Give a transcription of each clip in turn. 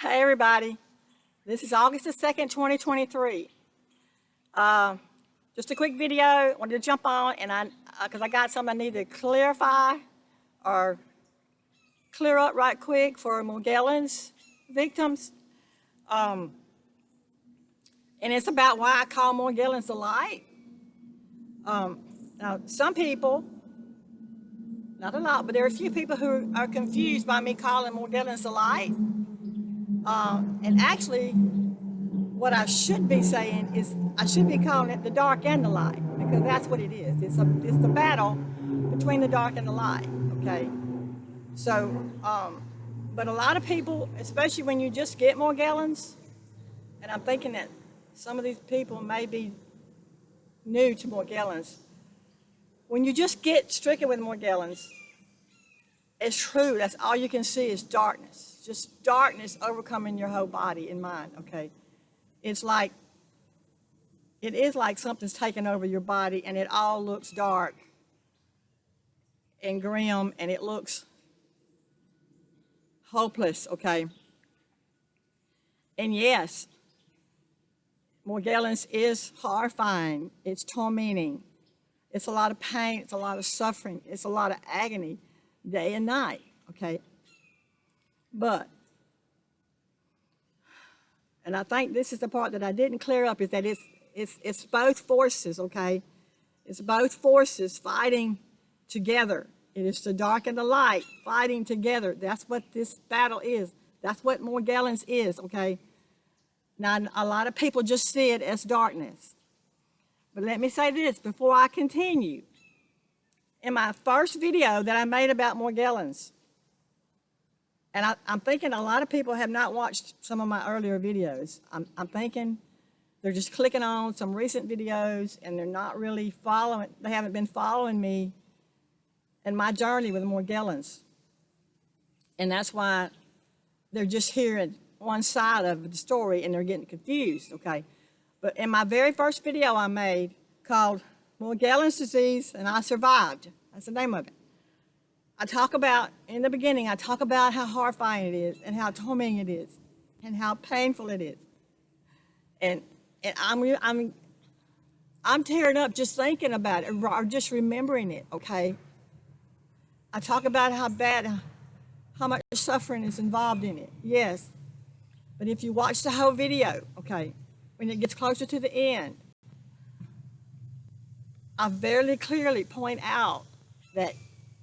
Hey everybody, this is August the 2nd, 2023. Just a quick video, wanted to jump on and because I got something I need to clarify or clear up right quick for Morgellons victims. And it's about why I call Morgellons the light. Now some people, not a lot, but there are a few people who are confused by me calling Morgellons the light. And actually, what I should be saying is I should be calling it the dark and the light, because that's what it is. It's the battle between the dark and the light, okay? So, but a lot of people, especially when you just get Morgellons, and I'm thinking that some of these people may be new to Morgellons. When you just get stricken with Morgellons, it's true, that's all you can see is darkness. Just darkness overcoming your whole body and mind, okay? It is like something's taken over your body and it all looks dark and grim and it looks hopeless, okay? And yes, Morgellons is horrifying, it's tormenting, it's a lot of pain, it's a lot of suffering, it's a lot of agony, day and night, okay? But, and I think this is the part that I didn't clear up, is that it's both forces, okay? It's both forces fighting together. It is the dark and the light fighting together. That's what this battle is. That's what Morgellons is, okay? Now, a lot of people just see it as darkness. But let me say this before I continue. In my first video that I made about Morgellons, and I'm thinking a lot of people have not watched some of my earlier videos. I'm thinking they're just clicking on some recent videos and they're not really following, they haven't been following me in my journey with Morgellons. And that's why they're just hearing one side of the story and they're getting confused, okay? But in my very first video I made called Morgellons Disease and I Survived, that's the name of it. I talk about, in the beginning, I talk about how horrifying it is and how tormenting it is and how painful it is. And I'm tearing up just thinking about it or just remembering it, okay? I talk about how much suffering is involved in it, yes. But if you watch the whole video, okay, when it gets closer to the end, I very clearly point out that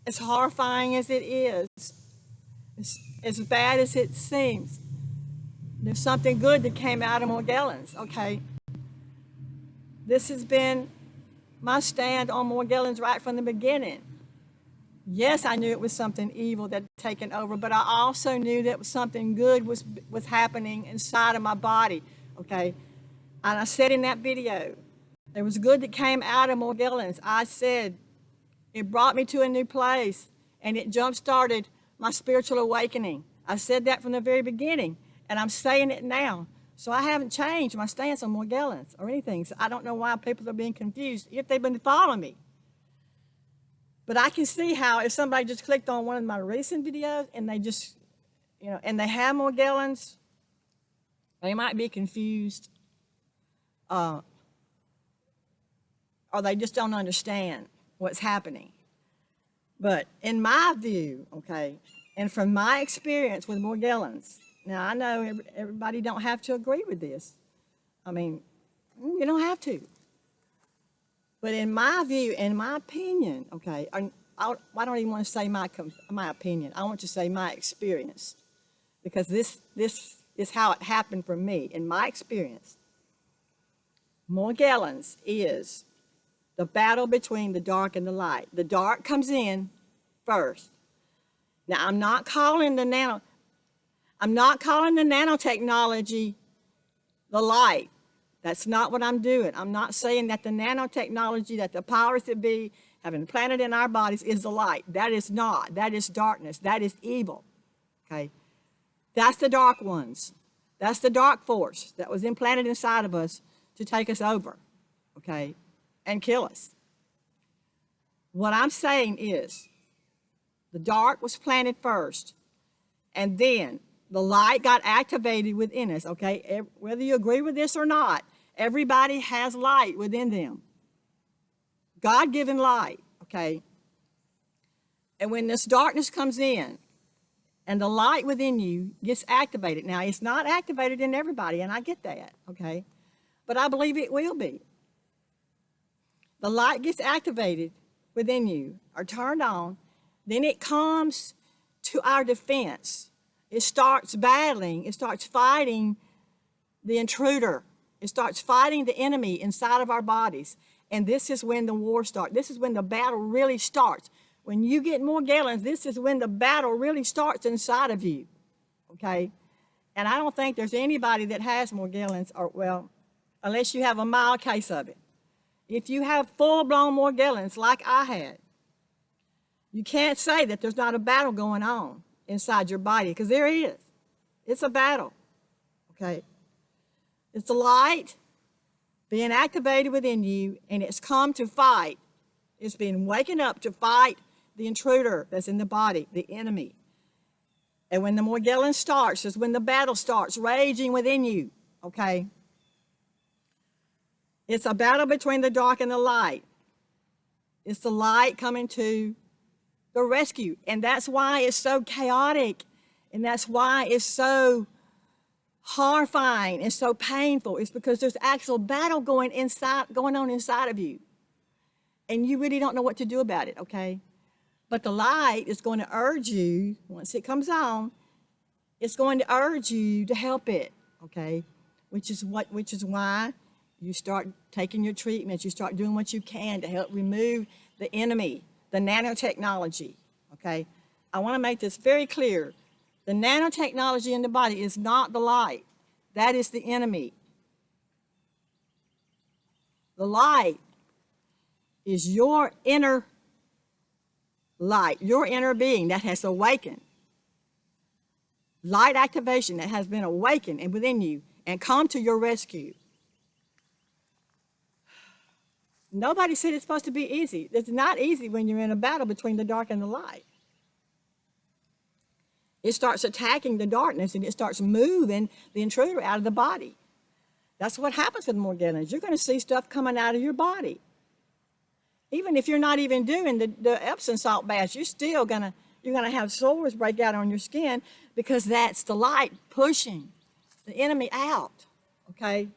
as horrifying as it is, as bad as it seems, there's something good that came out of Morgellons, okay? This has been my stand on Morgellons right from the beginning. Yes, I knew it was something evil that had taken over, but I also knew that something good was happening inside of my body, okay? And I said in that video, there was good that came out of Morgellons. I said, it brought me to a new place, and it jump-started my spiritual awakening. I said that from the very beginning, and I'm saying it now. So I haven't changed my stance on Morgellons or anything. So I don't know why people are being confused if they've been following me. But I can see how if somebody just clicked on one of my recent videos and they just, and they have Morgellons, they might be confused, or they just don't understand what's happening. But in my view, okay, and from my experience with Morgellons, now I know everybody don't have to agree with this. I mean, you don't have to. But in my view, in my opinion, okay, I don't even want to say my opinion. I want to say my experience, because this is how it happened for me. In my experience, Morgellons is the battle between the dark and the light. The dark comes in first. Now, I'm not calling the nanotechnology the light. That's not what I'm doing. I'm not saying that the nanotechnology, that the powers that be have implanted in our bodies is the light. That is not. That is darkness. That is evil. Okay? That's the dark ones. That's the dark force that was implanted inside of us to take us over. Okay? And kill us. What I'm saying is the dark was planted first, and then The light got activated within us, okay? Whether you agree with this or not, everybody has light within them. God-given light, okay? And when this darkness comes in and the light within you gets activated, now it's not activated in everybody, and I get that, okay? But I believe it will be. The light gets activated within you or turned on, then it comes to our defense. It starts battling, it starts fighting the intruder. It starts fighting the enemy inside of our bodies. And this is when the war starts. This is when the battle really starts. When you get Morgellons, this is when the battle really starts inside of you, okay? And I don't think there's anybody that has Morgellons, or well, unless you have a mild case of it. If you have full-blown Morgellons like I had, you can't say that there's not a battle going on inside your body, because there is. It's a battle, okay? It's the light being activated within you, and it's come to fight. It's been waking up to fight the intruder that's in the body, the enemy. And when the Morgellons starts is when the battle starts raging within you, okay? It's a battle between the dark and the light. It's the light coming to the rescue. And that's why it's so chaotic. And that's why it's so horrifying and so painful. It's because there's actual battle going on inside of you. And you really don't know what to do about it, okay? But the light is going to urge you, once it comes on, it's going to urge you to help it, okay? Which is why you start taking your treatments, you start doing what you can to help remove the enemy, the nanotechnology, okay? I want to make this very clear. The nanotechnology in the body is not the light. That is the enemy. The light is your inner light, your inner being that has awakened. Light activation that has been awakened and within you and come to your rescue. Nobody said it's supposed to be easy. It's not easy when you're in a battle between the dark and the light. It starts attacking the darkness and it starts moving the intruder out of the body. That's what happens with Morgellons. You're going to see stuff coming out of your body. Even if you're not even doing the Epsom salt baths, you're gonna have sores break out on your skin because that's the light pushing the enemy out. Okay.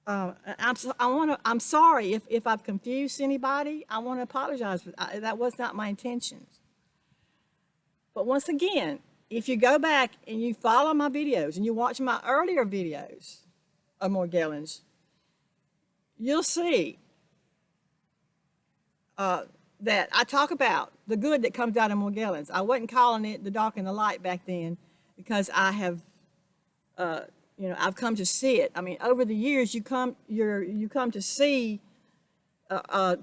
I'm sorry if I've confused anybody. I want to apologize. That was not my intentions. But once again, if you go back and you follow my videos and you watch my earlier videos of Morgellons, you'll see that I talk about the good that comes out of Morgellons. I wasn't calling it the dark and the light back then because I have, I've come to see it. I mean, over the years, you come to see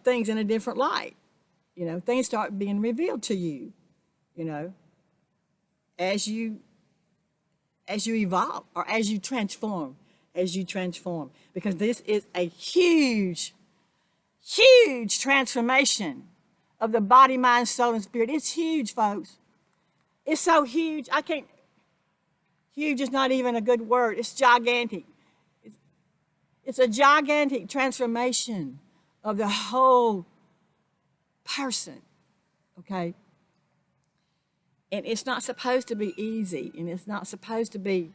things in a different light. Things start being revealed to you. As you evolve or as you transform, because this is a huge transformation of the body, mind, soul, and spirit. It's huge, folks. It's so huge. Huge is not even a good word. It's gigantic. It's a gigantic transformation of the whole person, okay? And it's not supposed to be easy, and it's not supposed to be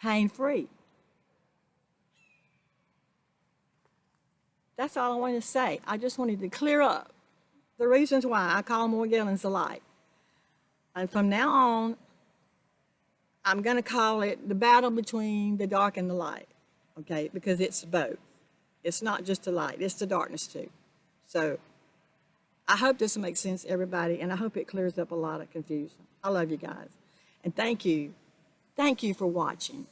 pain-free. That's all I wanted to say. I just wanted to clear up the reasons why I call Morgellons the light. And from now on, I'm going to call it the battle between the dark and the light, okay? Because it's both. It's not just the light, it's the darkness too. So I hope this makes sense, everybody, and I hope it clears up a lot of confusion. I love you guys. And thank you for watching.